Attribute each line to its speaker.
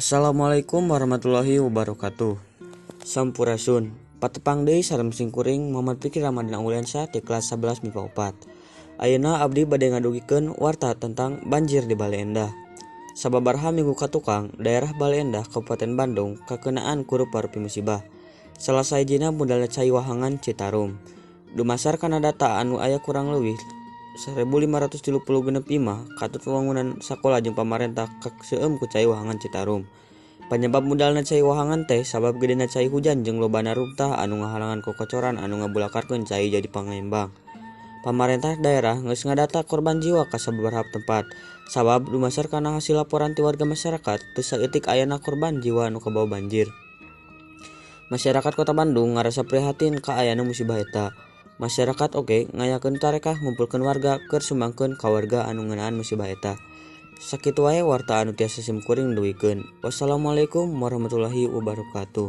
Speaker 1: Assalamualaikum warahmatullahi wabarakatuh. Sampurasun. Patepang deui sareng singkuring Muhammad Fikri Ramadhan Auliansyah di kelas 11 MIPA 4. Ayeuna abdi bade ngadugikeun warta tentang banjir di Bale Endah. Sababaraha minggu katukang, daerah Bale Endah Kabupaten Bandung kakenaan ku rupa-rupi musibah. Salah sahijina budalna Cai Wahangan Citarum. Dumasar kana data anu aya kurang leuwih 1536 imah katut pembangunan sakola jeung pamarentah seueum ku Cai Wahangan Citarum. Penyebab mudalna cai wahangan teh sabab gedena cai hujan jeung lobana runtah anu ngahalangan kokocoran anu ngabulakarkeun cai jadi pangembang. Pamarentah daerah geus ngadata korban jiwa ka sababaraha tempat. Sabab dumasar kana hasil laporan ti warga masyarakat teu saeutik ayana korban jiwa anu kabawa banjir. Masyarakat Kota Bandung ngarasa prihatin ka ayana musibah eta. Masyarakat oge ngayakeun tarekah ngumpulkeun warga keur sumbangkeun ka warga anu ngeunaan musibah eta. Sakitu wae warta anu tiasa simkuring duwikeun. Wassalamualaikum warahmatullahi wabarakatuh.